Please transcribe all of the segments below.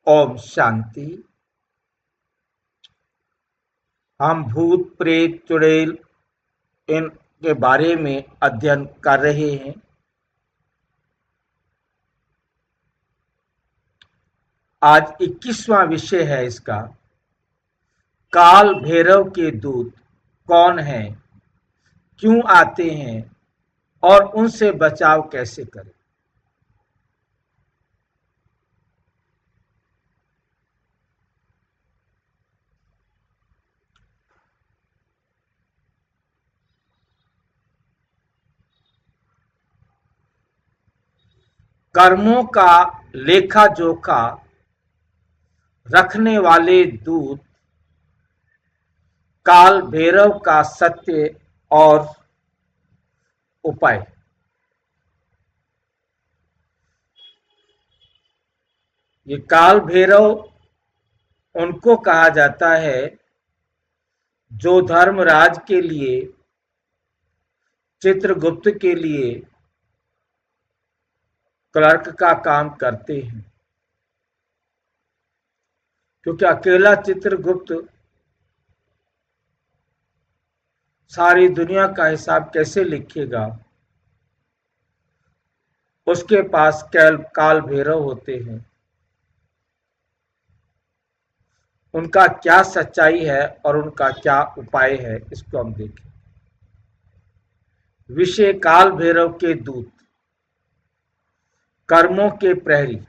ओम शांति। हम भूत प्रेत चुड़ैल इनके बारे में अध्ययन कर रहे हैं। आज 21वां विषय है इसका। काल भैरव के दूत कौन हैं, क्यों आते हैं और उनसे बचाव कैसे करें। कर्मों का लेखा जोखा रखने वाले दूत काल भैरव का सत्य और उपाय। ये काल भैरव उनको कहा जाता है जो धर्मराज के लिए, चित्रगुप्त के लिए क्लर्क का काम करते हैं, क्योंकि अकेला चित्रगुप्त सारी दुनिया का हिसाब कैसे लिखेगा। उसके पास काल भैरव होते हैं। उनका क्या सच्चाई है और उनका क्या उपाय है, इसको हम देखें। विषय काल भैरव के दूत, कर्मों के प्रहरी।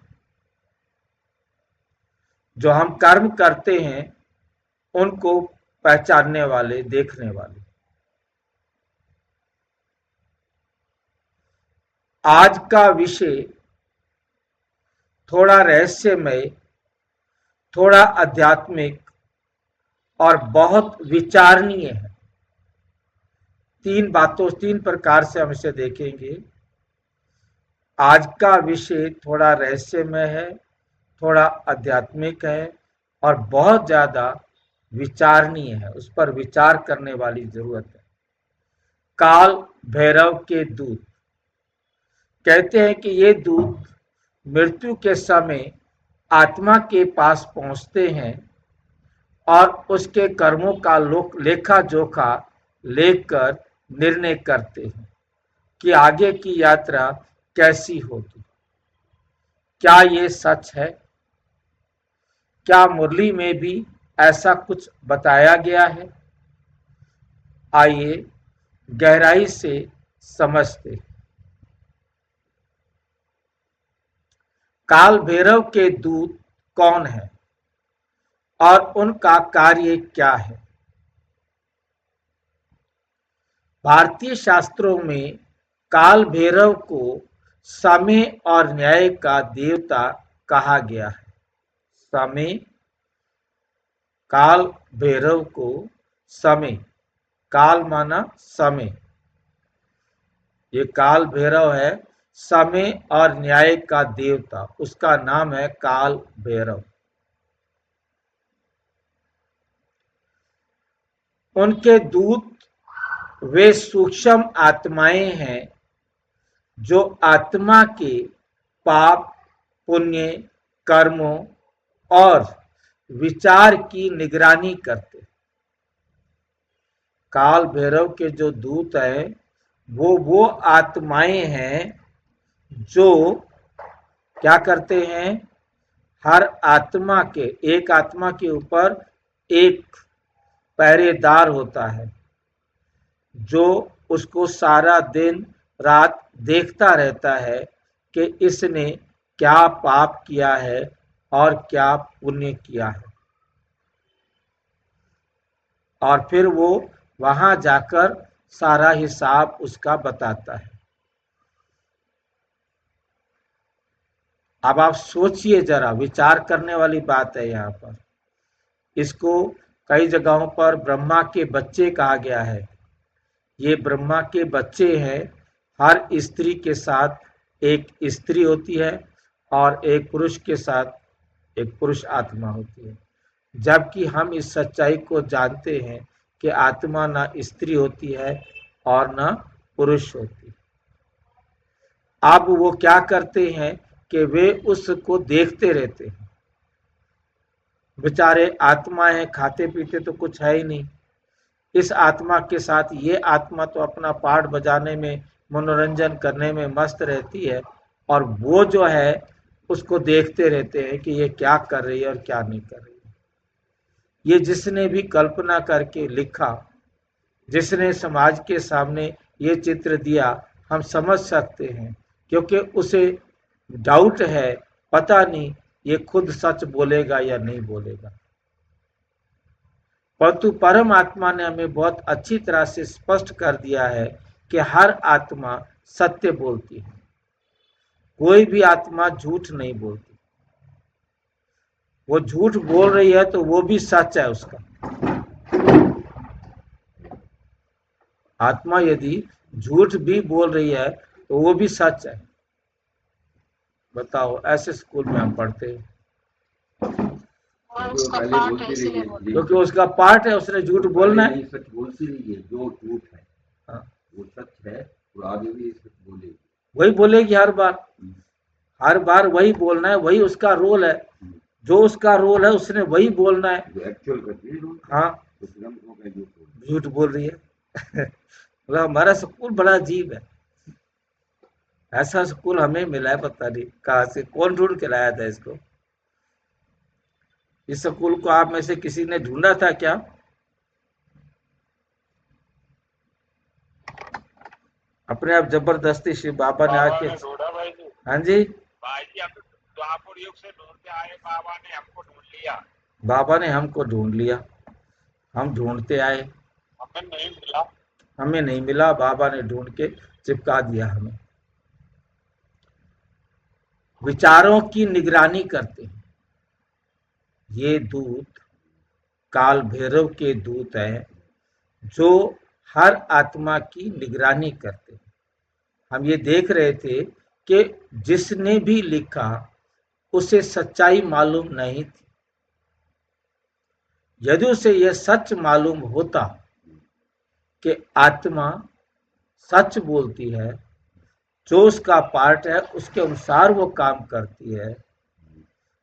जो हम कर्म करते हैं उनको पहचानने वाले, देखने वाले। आज का विषय थोड़ा रहस्यमय, थोड़ा आध्यात्मिक और बहुत विचारणीय है। तीन प्रकार से हम इसे देखेंगे। आज का विषय थोड़ा रहस्यमय है, थोड़ा आध्यात्मिक है और बहुत ज्यादा विचारणीय है। उस पर विचार करने वाली जरूरत है। काल भैरव के दूत कहते हैं कि ये दूत मृत्यु के समय आत्मा के पास पहुंचते हैं और उसके कर्मों का लेखा जोखा लेकर निर्णय करते हैं कि आगे की यात्रा कैसी होगी। क्या ये सच है? क्या मुरली में भी ऐसा कुछ बताया गया है? आइए गहराई से समझते हैं। काल भैरव के दूत कौन है और उनका कार्य क्या है? भारतीय शास्त्रों में काल भैरव को समय और न्याय का देवता कहा गया है। समय, काल भैरव को समय, काल माना समय। ये काल भैरव है समय और न्याय का देवता, उसका नाम है काल भैरव। उनके दूत वे सूक्ष्म आत्माएं हैं जो आत्मा के पाप, पुण्य, कर्मों और विचार की निगरानी करते। काल भैरव के जो दूत हैं वो आत्माएं हैं जो क्या करते हैं, हर आत्मा के, एक आत्मा के ऊपर एक पहरेदार होता है जो उसको सारा दिन रात देखता रहता है कि इसने क्या पाप किया है और क्या पुण्य किया है, और फिर वो वहां जाकर सारा हिसाब उसका बताता है। अब आप सोचिए जरा, विचार करने वाली बात है यहाँ पर। इसको कई जगहों पर ब्रह्मा के बच्चे कहा गया है। ये ब्रह्मा के बच्चे हैं। हर स्त्री के साथ एक स्त्री होती है और एक पुरुष के साथ एक पुरुष आत्मा होती है। जबकि हम इस सच्चाई को जानते हैं कि आत्मा ना स्त्री होती है और ना पुरुष होती। अब वो क्या करते हैं कि वे उसको देखते रहते हैं। बेचारे आत्मा है, खाते पीते तो कुछ है ही नहीं। इस आत्मा के साथ ये आत्मा तो अपना पार्ट बजाने में, मनोरंजन करने में मस्त रहती है, और वो जो है उसको देखते रहते हैं कि ये क्या कर रही है और क्या नहीं कर रही है। ये जिसने भी कल्पना करके लिखा, जिसने समाज के सामने ये चित्र दिया, हम समझ सकते हैं, क्योंकि उसे डाउट है, पता नहीं ये खुद सच बोलेगा या नहीं बोलेगा। परंतु परम आत्मा ने हमें बहुत अच्छी तरह से स्पष्ट कर दिया है कि हर आत्मा सत्य बोलती है, कोई भी आत्मा झूठ नहीं बोलती। वो झूठ बोल रही है तो वो भी सच है उसका। आत्मा यदि झूठ भी बोल रही है तो वो भी सच है। बताओ, ऐसे स्कूल में हम पढ़ते हैं। क्योंकि उसका पार्ट है, उसने झूठ बोलना है। सच बोलती नहीं है, जो झूठ है हाँ, वो सच है, और आगे भी सच बोलेगी, वही बोलेगी हर बार। हर बार वही बोलना है, वही उसका रोल है। जो उसका रोल है उसने वही बोलना है। जो एक्चुअल करती है रोल। हाँ, झूठ बोल रही है। मतलब हमारा स्कूल बड़ा अजीब है। ऐसा स्कूल हमें मिला है, पता नहीं कहाँ से, कौन ढूंढ के लाया था इसको। इस स्कूल को आप में से किसी ने ढूंढा था क्या? अपने आप जबरदस्ती शिव बाबा ने आके ढूंढा भाई जी। हाँ जी, भाई जी हम द्वापर युग से ढूंढते आए, बाबा ने हमको ढूंढ लिया। बाबा ने हमको ढूंढ लिया, हम ढूंढते आए, हमें नहीं मिला। हमें नहीं मिला, बाबा ने ढूंढ के चिपका दिया हमें। विचारों की निगरानी करते हैं ये दूत, काल भैरव के दूत हैं, जो हर आत्मा की निगरानी करते हैं। हम ये देख रहे थे कि जिसने भी लिखा उसे सच्चाई मालूम नहीं थी। यदि उसे यह सच मालूम होता कि आत्मा सच बोलती है, जो उसका पार्ट है उसके अनुसार वो काम करती है,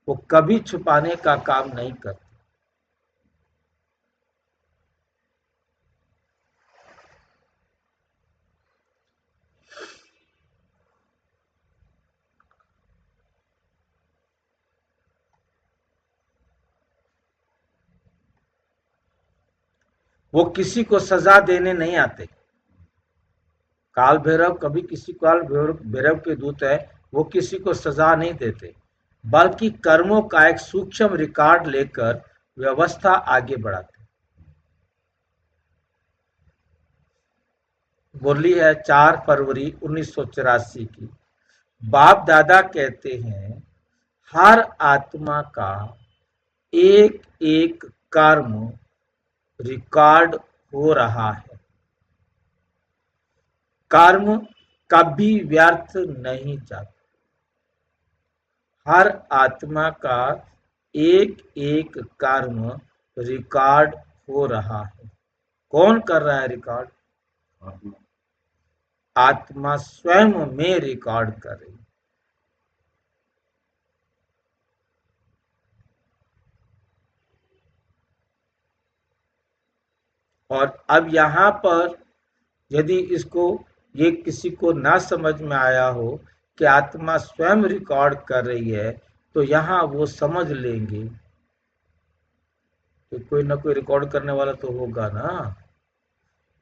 वो कभी छुपाने का काम नहीं करती। वो किसी को सजा देने नहीं आते। काल भैरव कभी किसी, काल भैरव के दूत है, वो किसी को सजा नहीं देते, बल्कि कर्मों का एक सूक्ष्म रिकॉर्ड लेकर व्यवस्था आगे बढ़ाते। बोली है 4 फरवरी 1984 की। बाप दादा कहते हैं हर आत्मा का एक एक कर्म रिकॉर्ड हो रहा है। कर्म कभी व्यर्थ नहीं जाता। हर आत्मा का एक एक कर्म रिकॉर्ड हो रहा है। कौन कर रहा है रिकॉर्ड? आत्मा स्वयं में रिकॉर्ड कर रही है। और अब यहाँ पर यदि इसको, ये किसी को ना समझ में आया हो कि आत्मा स्वयं रिकॉर्ड कर रही है, तो यहाँ वो समझ लेंगे कि कोई ना कोई रिकॉर्ड करने वाला तो होगा ना।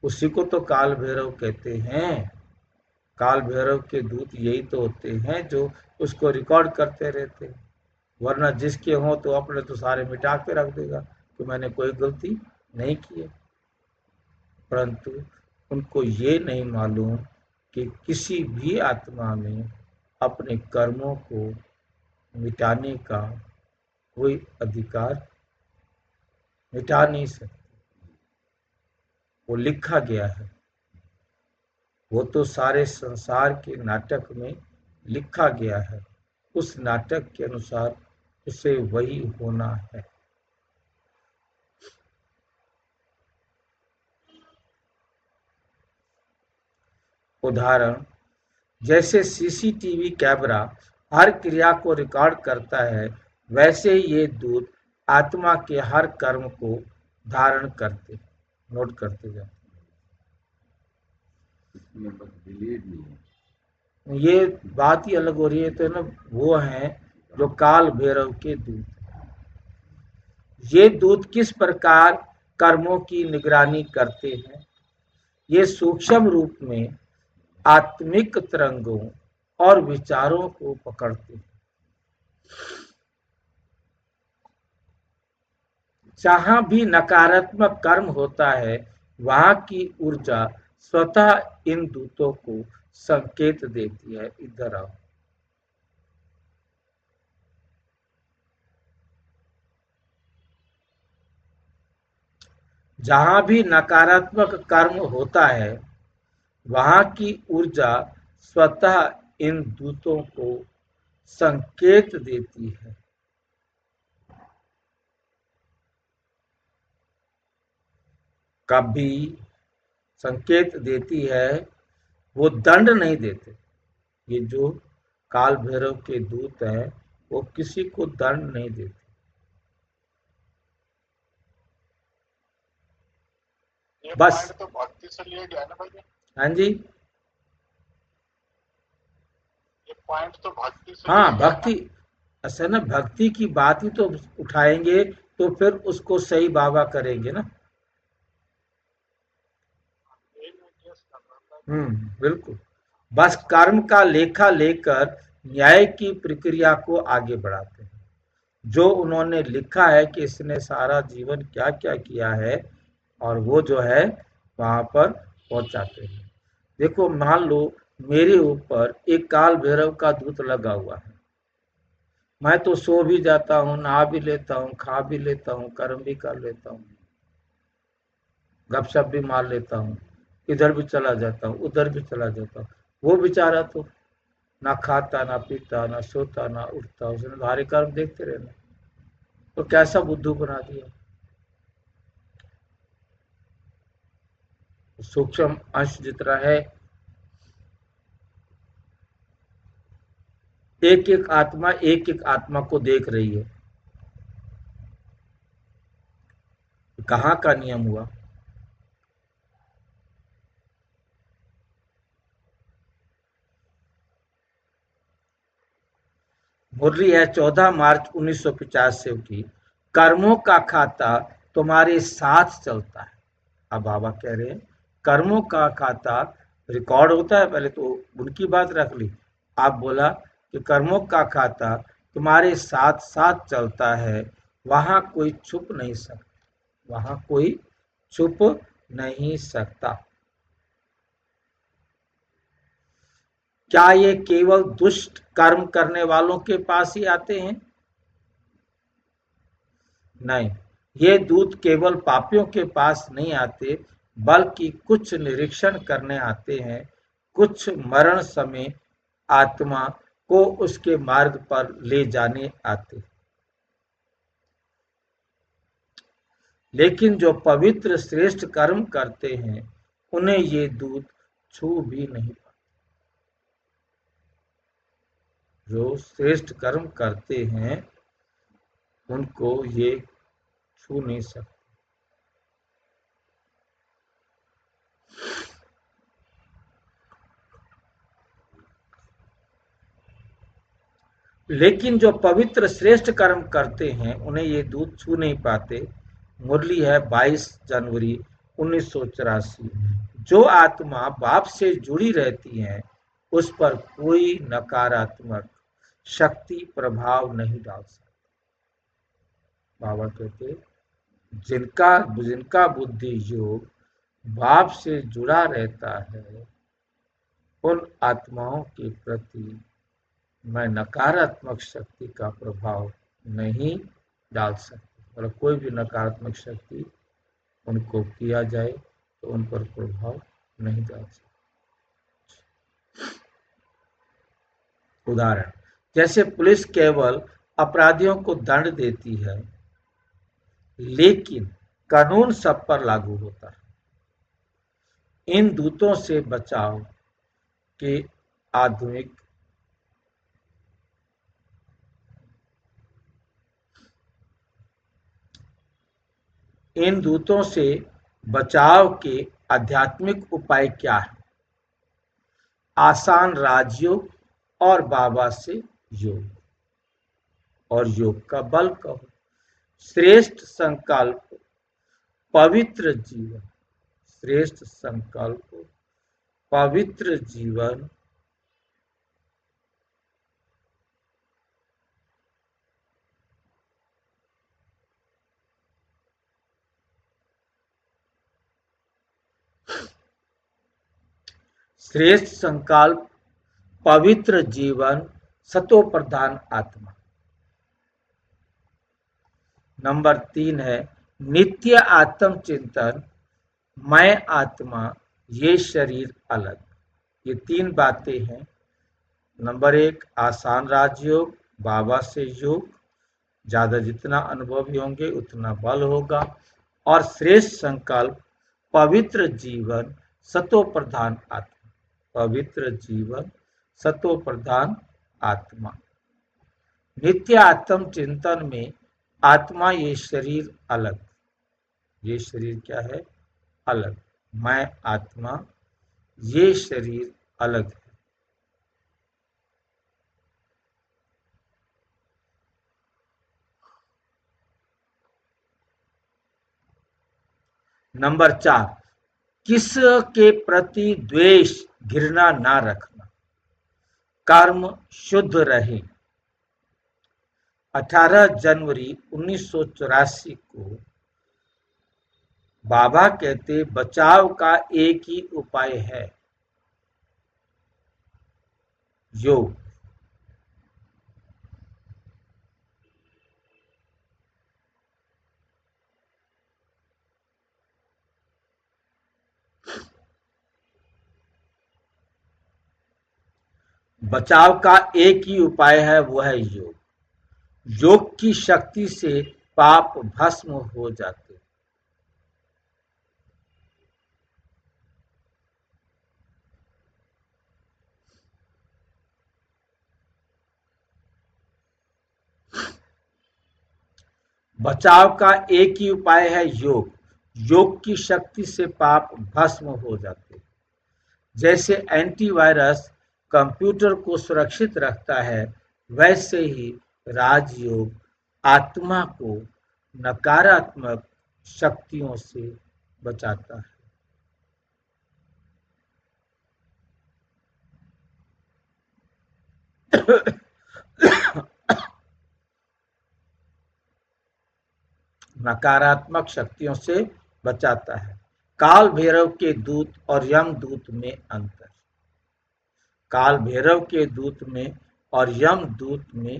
उसी को तो काल भैरव कहते हैं। काल भैरव के दूत यही तो होते हैं जो उसको रिकॉर्ड करते रहते हैं। वरना जिसके हों तो अपने तो सारे मिटा के रख देगा कि मैंने कोई गलती नहीं की है। परंतु उनको ये नहीं मालूम कि किसी भी आत्मा में अपने कर्मों को मिटाने का कोई अधिकार, मिटा नहीं सकती। वो लिखा गया है, वो तो सारे संसार के नाटक में लिखा गया है। उस नाटक के अनुसार उसे वही होना है। उदाहरण, जैसे सीसीटीवी कैमरा हर क्रिया को रिकॉर्ड करता है, वैसे ये दूत आत्मा के हर कर्म को धारण करते, नोट करते जाते। इसमें बस डिलीट नहीं है। ये बात ही अलग हो रही है। तो ना वो हैं जो काल भैरव के दूत। ये दूत किस प्रकार कर्मों की निगरानी करते हैं? ये सूक्ष्म रूप में आत्मिक तरंगों और विचारों को पकड़ते हैं। जहां भी नकारात्मक कर्म होता है, वहां की ऊर्जा स्वतः इन दूतों को संकेत देती है, इधर आओ। जहां भी नकारात्मक कर्म होता है, वहां की ऊर्जा स्वतः इन दूतों को संकेत देती है। कभी संकेत देती है, वो दंड नहीं देते। ये जो काल भैरव के दूत हैं, वो किसी को दंड नहीं देते। ये बस। पॉइंट तो भक्ति से लिया गया है ना भाई जी? हाँ जी। ये पॉइंट तो भक्ति से लिया हाँ, गया है ना? भक्ति असल ना, भक्ति की बात ही तो उठाएंगे तो फिर उसको सही बाबा करेंगे ना। यही मैं केस कर रहा था। बिल्कुल। बस कर्म का लेखा लेकर न्याय की प्रक्रिया को आगे बढ़ाते हैं। जो उन्होंने लिखा है कि इसने सारा जीवन क्या क्या किया है, और वो जो है वहां पर पहुंचाते हैं। देखो, मान लो मेरे ऊपर एक काल भैरव का दूत लगा हुआ है। मैं तो सो भी जाता हूँ, नहा भी लेता हूँ, खा भी लेता हूँ, कर्म भी कर लेता हूँ, गपशप भी मार लेता हूँ, इधर भी चला जाता हूँ, उधर भी चला जाता हूँ। वो बेचारा तो ना खाता, ना पीता, ना सोता, ना उठता, उसने सारे कर्म देखते रहना। तो कैसा बुद्धू बना दिया। सूक्ष्म अंश जितना है, एक एक आत्मा को देख रही है। कहाँ का नियम हुआ? मुरली है 14 मार्च 1985 की। कर्मों का खाता तुम्हारे साथ चलता है। अब बाबा कह रहे हैं कर्मों का खाता रिकॉर्ड होता है। पहले तो उनकी बात रख ली। आप बोला कि कर्मों का खाता तुम्हारे साथ साथ चलता है, वहां कोई छुप नहीं सकता, वहां कोई छुप नहीं सकता। क्या ये केवल दुष्ट कर्म करने वालों के पास ही आते हैं? नहीं, ये दूत केवल पापियों के पास नहीं आते, बल्कि कुछ निरीक्षण करने आते हैं, कुछ मरण समय आत्मा को उसके मार्ग पर ले जाने आते। लेकिन जो पवित्र श्रेष्ठ कर्म करते हैं, उन्हें ये दूत छू भी नहीं पाते। जो श्रेष्ठ कर्म करते हैं, उनको ये छू नहीं सकते। लेकिन जो पवित्र श्रेष्ठ कर्म करते हैं, उन्हें ये दूत छू नहीं पाते। मुरली है 22 जनवरी 1984। जो आत्मा बाप से जुड़ी रहती है, उस पर कोई नकारात्मक शक्ति प्रभाव नहीं डाल सकती। बाबा कहते, जिनका जिनका बुद्धि योग बाप से जुड़ा रहता है, उन आत्माओं के प्रति मैं नकारात्मक शक्ति का प्रभाव नहीं डाल सकती। मतलब कोई भी नकारात्मक शक्ति उनको किया जाए तो उन पर प्रभाव नहीं डाल सकती। उदाहरण, जैसे पुलिस केवल अपराधियों को दंड देती है, लेकिन कानून सब पर लागू होता है। इन दूतों से बचाव के आधुनिक इन दूतों से बचाव के आध्यात्मिक उपाय क्या है? आसान राजयोग और बाबा से योग, और योग का बल कहो। श्रेष्ठ संकल्प, पवित्र जीवन। श्रेष्ठ संकल्प, पवित्र जीवन। श्रेष्ठ संकल्प, पवित्र जीवन, सतो प्रधान आत्मा। नंबर 3 है नित्य आत्म चिंतन, मैं आत्मा, ये शरीर अलग। ये 3 बातें हैं। नंबर 1 आसान राजयोग, बाबा से योग, ज्यादा जितना अनुभवी होंगे उतना बल होगा। और श्रेष्ठ संकल्प, पवित्र जीवन, सतो प्रधान आत्मा। पवित्र जीवन, सतो प्रधान आत्मा। नित्य आत्म चिंतन में आत्मा, ये शरीर अलग। ये शरीर क्या है? अलग। मैं आत्मा, ये शरीर अलग है। नंबर 4 किस के प्रति द्वेष, घृणा ना रखना, कर्म शुद्ध रहे। 18 जनवरी 1984 को बाबा कहते बचाव का एक ही उपाय है, योग। बचाव का एक ही उपाय है, वो है योग। योग की शक्ति से पाप भस्म हो जाते। बचाव का एक ही उपाय है योग। योग की शक्ति से पाप भस्म हो जाते। जैसे एंटीवायरस कंप्यूटर को सुरक्षित रखता है, वैसे ही राजयोग आत्मा को नकारात्मक शक्तियों से बचाता है। नकारात्मक शक्तियों से बचाता है। काल भैरव के दूत और यम दूत में अंतर। काल भैरव के दूत में और यम दूत में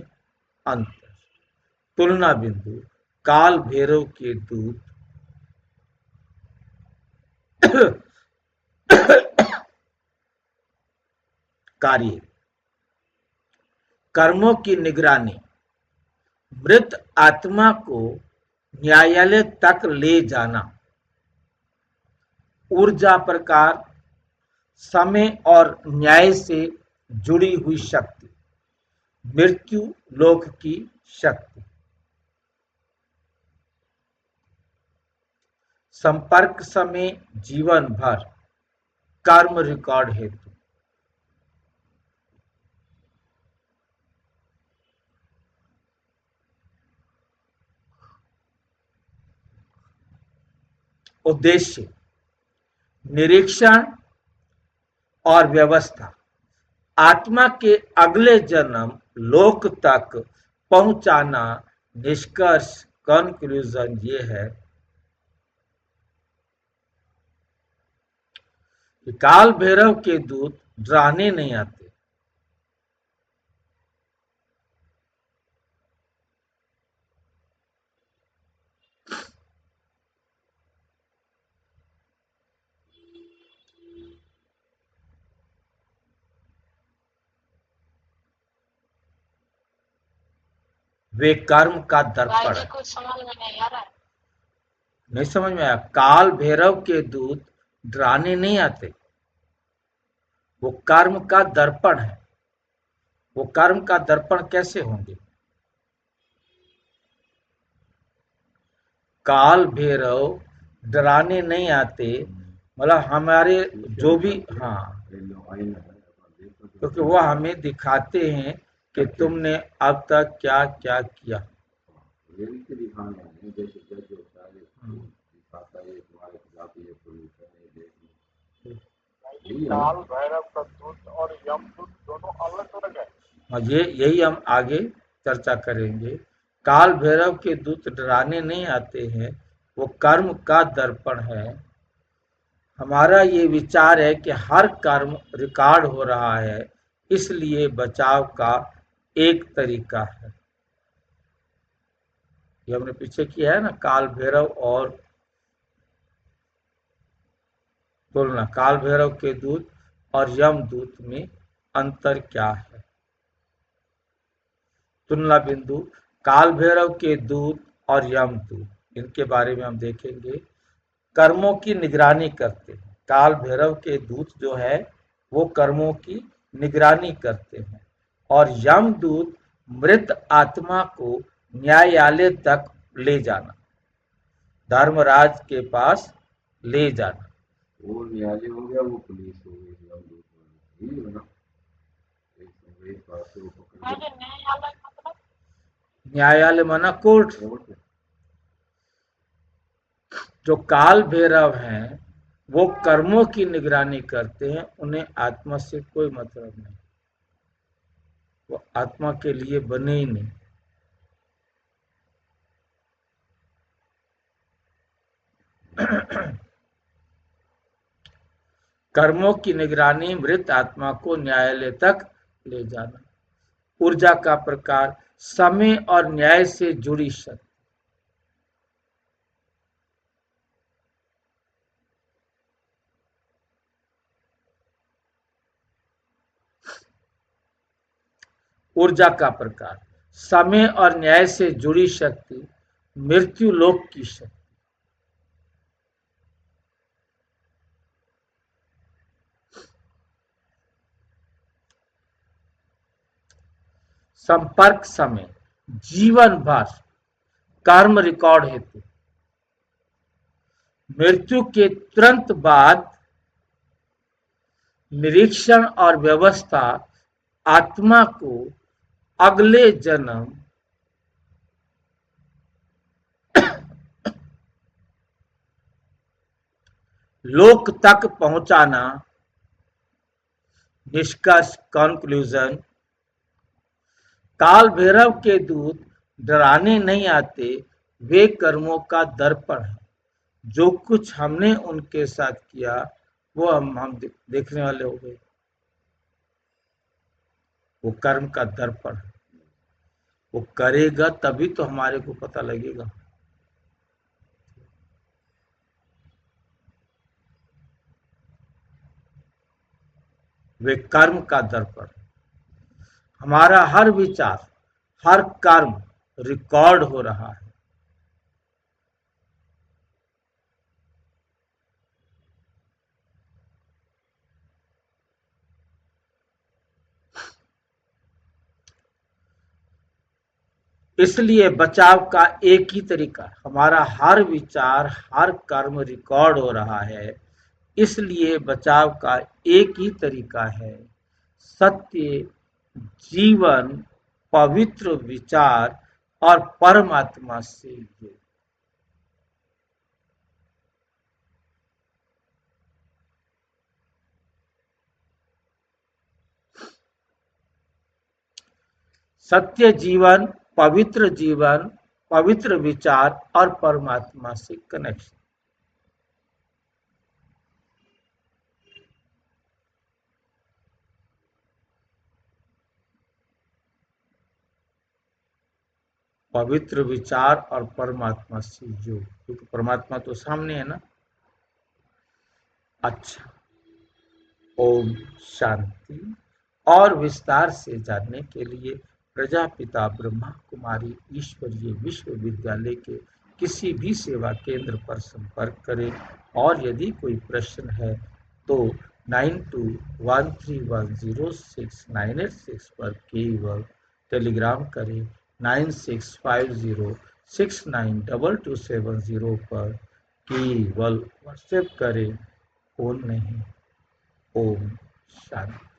अंतर। तुलना बिंदु, काल भैरव के दूत कार्य, कर्मों की निगरानी, मृत आत्मा को न्यायालय तक ले जाना, ऊर्जा प्रकार, समय और न्याय से जुड़ी हुई शक्ति, मृत्यु लोक की शक्ति, संपर्क समय जीवन भर, कर्म रिकॉर्ड हेतु। उद्देश्य, निरीक्षण और व्यवस्था, आत्मा के अगले जन्म लोक तक पहुंचाना। निष्कर्ष, कंक्लूजन ये है कि काल भैरव के दूत डराने नहीं आते। वे कर्म का दर्पण है। कुछ समझ में नहीं आ रहा है। नहीं समझ में आया? काल भैरव के दूत डराने नहीं आते, वो कर्म का दर्पण है। वो कर्म का दर्पण कैसे होंगे? काल भैरव डराने नहीं आते, मतलब हमारे जो भी, हाँ, क्योंकि वो हमें दिखाते हैं कि तुमने अब तक क्या क्या किया। काल भैरव का दूत और यमदूत दोनों अलग अलग है। और यही हम आगे चर्चा करेंगे। काल भैरव के दूत डराने नहीं आते हैं, वो कर्म का दर्पण है। हमारा ये विचार है कि हर कर्म रिकॉर्ड हो रहा है, इसलिए बचाव का एक तरीका है। ये हमने पीछे किया है ना, काल भैरव और तुलना, काल भैरव के दूत और यमदूत में अंतर क्या है। तुलना बिंदु, काल भैरव के दूत और यमदूत, इनके बारे में हम देखेंगे। कर्मों की निगरानी करते हैं। काल भैरव के दूत जो है वो कर्मों की निगरानी करते हैं, और यमदूत मृत आत्मा को न्यायालय तक ले जाना, धर्मराज के पास ले जाना। वो न्यायालय हो गया, वो पुलिस हो गई, यही है ना। एक बात से वो पकड़ के न्यायालय माना कोर्ट। कोर्ट। जो काल भैरव हैं वो कर्मों की निगरानी करते हैं, उन्हें आत्मा से कोई मतलब नहीं, वो आत्मा के लिए बने ही नहीं। कर्मों की निगरानी, मृत आत्मा को न्यायालय तक ले जाना। ऊर्जा का प्रकार, समय और न्याय से जुड़ी शक्ति। ऊर्जा का प्रकार, समय और न्याय से जुड़ी शक्ति, मृत्यु लोक की शक्ति। संपर्क समय, जीवन भर कर्म रिकॉर्ड हेतु। मृत्यु के तुरंत बाद निरीक्षण और व्यवस्था, आत्मा को अगले जन्म लोक तक पहुंचाना। निष्कर्ष, कंक्लूजन, काल भैरव के दूत डराने नहीं आते, वे कर्मों का दर्पण है। जो कुछ हमने उनके साथ किया वो हम देखने वाले हो गए, वो कर्म का दर्पण है। वो करेगा तभी तो हमारे को पता लगेगा। वे कर्म का दर्पण, हमारा हर विचार, हर कर्म रिकॉर्ड हो रहा है। इसलिए बचाव का एक ही तरीका, हमारा हर विचार, हर कर्म रिकॉर्ड हो रहा है, इसलिए बचाव का एक ही तरीका है, सत्य, जीवन, पवित्र विचार और परमात्मा से योग। सत्य जीवन, पवित्र विचार और परमात्मा से कनेक्शन। पवित्र विचार और परमात्मा से योग, क्योंकि परमात्मा तो सामने है ना। अच्छा, ओम शांति। और विस्तार से जानने के लिए प्रजापिता ब्रह्मा कुमारी ईश्वरीय विश्वविद्यालय के किसी भी सेवा केंद्र पर संपर्क करें, और यदि कोई प्रश्न है तो 9213106986 पर केवल टेलीग्राम करें। 9650 692270 पर केवल व्हाट्सएप करें, फोन नहीं। ओम शांति।